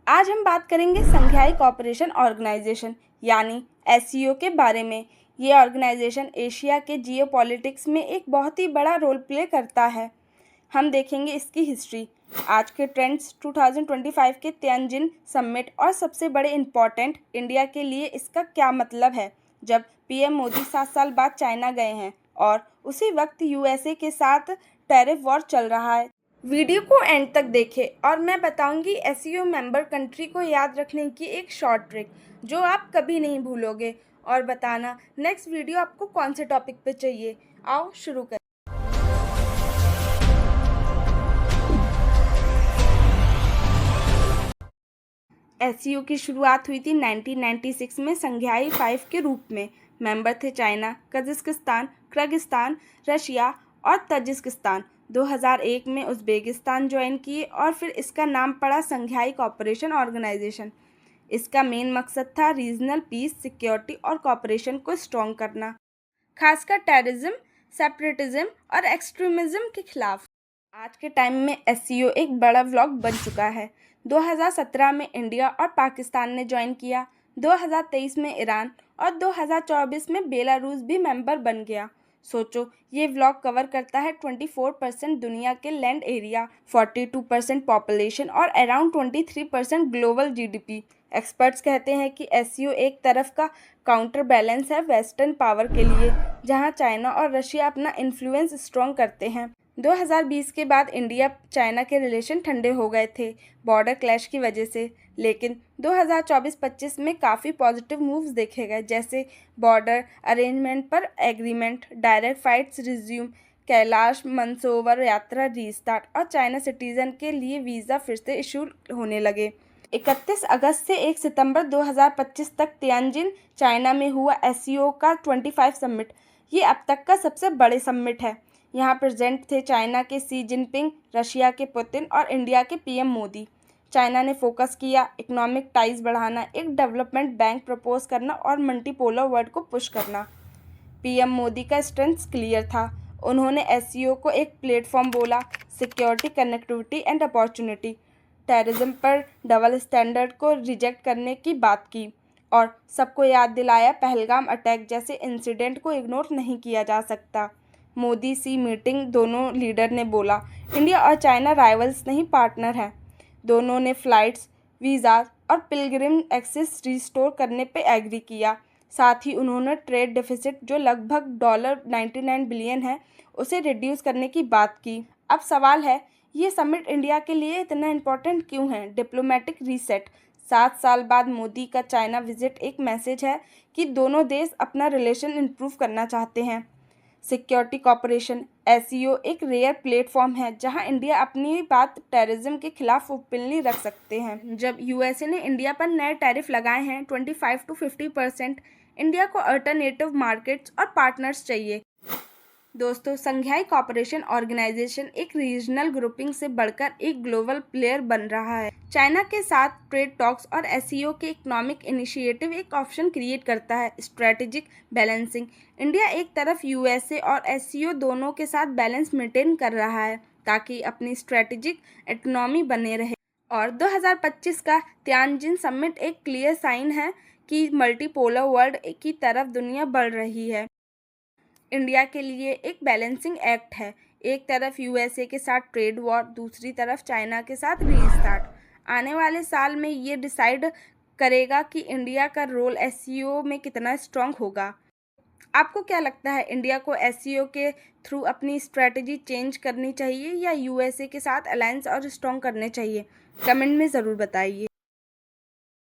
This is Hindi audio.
आज हम बात करेंगे संघाई कोऑपरेशन ऑर्गेनाइजेशन यानी एससीओ के बारे में। ये ऑर्गेनाइजेशन एशिया के जियोपॉलिटिक्स में एक बहुत ही बड़ा रोल प्ले करता है। हम देखेंगे इसकी हिस्ट्री, आज के ट्रेंड्स, 2025 के तियानजिन समिट और सबसे बड़े इम्पॉर्टेंट इंडिया के लिए इसका क्या मतलब है जब पीएम मोदी 7 साल बाद चाइना गए हैं और उसी वक्त यूएसए के साथ टैरिफ वॉर चल रहा है। वीडियो को एंड तक देखें और मैं बताऊंगी एससीओ मेंबर कंट्री को याद रखने की एक शॉर्ट ट्रिक जो आप कभी नहीं भूलोगे, और बताना नेक्स्ट वीडियो आपको कौन से टॉपिक पे चाहिए। आओ शुरू करें। एससीओ की शुरुआत हुई थी 1996 में संघाई 5 के रूप में। मेंबर थे चाइना, कजाकिस्तान, किर्गिस्तान, रशिया और तजिकिस्तान। 2001 में उज़्बेकिस्तान ज्वाइन किए और फिर इसका नाम पड़ा संघाई कोऑपरेशन ऑर्गेनाइजेशन। इसका मेन मकसद था रीजनल पीस, सिक्योरिटी और कोऑपरेशन को स्ट्रॉन्ग करना, खासकर टेररिज्म, सेपरेटिज्म और एक्सट्रीमिज्म के खिलाफ। आज के टाइम में एससीओ एक बड़ा ब्लॉक बन चुका है। 2017 में इंडिया और पाकिस्तान ने ज्वाइन किया, 2023 में ईरान और 2024 में बेलारूस भी मेंबर बन गया। सोचो, ये व्लॉग कवर करता है 24% दुनिया के लैंड एरिया, 42% पॉपुलेशन और अराउंड 23% ग्लोबल जीडीपी। एक्सपर्ट्स कहते हैं कि एससीओ एक तरफ का काउंटर बैलेंस है वेस्टर्न पावर के लिए, जहां चाइना और रशिया अपना इन्फ्लुएंस स्ट्रॉन्ग करते हैं। 2020 के बाद इंडिया चाइना के रिलेशन ठंडे हो गए थे बॉर्डर क्लैश की वजह से, लेकिन 2024-25 में काफ़ी पॉजिटिव मूव्स देखे गए, जैसे बॉर्डर अरेंजमेंट पर agreement, direct flights resume, Kailash Mansarovar यात्रा रीस्टार्ट और चाइना सिटीजन के लिए वीज़ा फिर से इशू होने लगे। 31 अगस्त से 1 सितंबर 2025 तक तियानजिन, चाइना में हुआ एससीओ का 25 समिट। ये अब तक का सबसे बड़े समिट है। यहाँ प्रेजेंट थे चाइना के शी जिनपिंग, रशिया के पुतिन और इंडिया के पीएम मोदी। चाइना ने फोकस किया इकोनॉमिक टाइज बढ़ाना, एक डेवलपमेंट बैंक प्रपोज करना और मल्टीपोलर वर्ल्ड को पुश करना। पीएम मोदी का स्ट्रेंथ क्लियर था। उन्होंने एससीओ को एक प्लेटफॉर्म बोला, security, connectivity and opportunity, terrorism पर डबल स्टैंडर्ड को रिजेक्ट करने की बात की और सबको याद दिलाया पहलगाम अटैक जैसे इंसिडेंट को इग्नोर नहीं किया जा सकता। मोदी सी मीटिंग, दोनों लीडर ने बोला इंडिया और चाइना राइवल्स नहीं पार्टनर हैं। दोनों ने फ़्लाइट्स, वीज़ा और पिलग्रिम एक्सेस रिस्टोर करने पे एग्री किया। साथ ही उन्होंने ट्रेड डेफिसिट जो लगभग $99 बिलियन है उसे रिड्यूस करने की बात की। अब सवाल है, ये समिट इंडिया के लिए इतना इम्पोर्टेंट क्यों है? Diplomatic reset. 7 साल बाद मोदी का चाइना विजिट एक मैसेज है कि दोनों देश अपना रिलेशन इम्प्रूव करना चाहते हैं। सिक्योरिटी कॉपरेशन, एससीओ एक रेयर प्लेटफॉर्म है जहां इंडिया अपनी बात टेररिज्म के खिलाफ ओपनली रख सकते हैं। जब यूएसए ने इंडिया पर नए टैरिफ लगाए हैं 25 to 50%, इंडिया को अल्टरनेटिव मार्केट्स और पार्टनर्स चाहिए। दोस्तों, संघाई कोऑपरेशन ऑर्गेनाइजेशन एक रीजनल ग्रुपिंग से बढ़कर एक ग्लोबल प्लेयर बन रहा है। चाइना के साथ ट्रेड टॉक्स और एससीओ के इकोनॉमिक इनिशिएटिव एक ऑप्शन क्रिएट करता है। स्ट्रेटेजिक बैलेंसिंग, इंडिया एक तरफ यूएसए और एससीओ दोनों के साथ बैलेंस मेंटेन कर रहा है ताकि अपनी स्ट्रेटेजिक इकोनॉमी बने रहे। और 2025 का तियानजिन समिट एक क्लियर साइन है कि मल्टीपोलर वर्ल्ड की तरफ दुनिया बढ़ रही है। इंडिया के लिए एक बैलेंसिंग एक्ट है, एक तरफ यूएसए के साथ ट्रेड वॉर, दूसरी तरफ चाइना के साथ रीस्टार्ट। आने वाले साल में ये डिसाइड करेगा कि इंडिया का रोल एससीओ में कितना स्ट्रांग होगा। आपको क्या लगता है, इंडिया को एससीओ के थ्रू अपनी स्ट्रेटजी चेंज करनी चाहिए या यूएसए के साथ अलायंस और स्ट्रॉन्ग करने चाहिए? कमेंट में ज़रूर बताइए।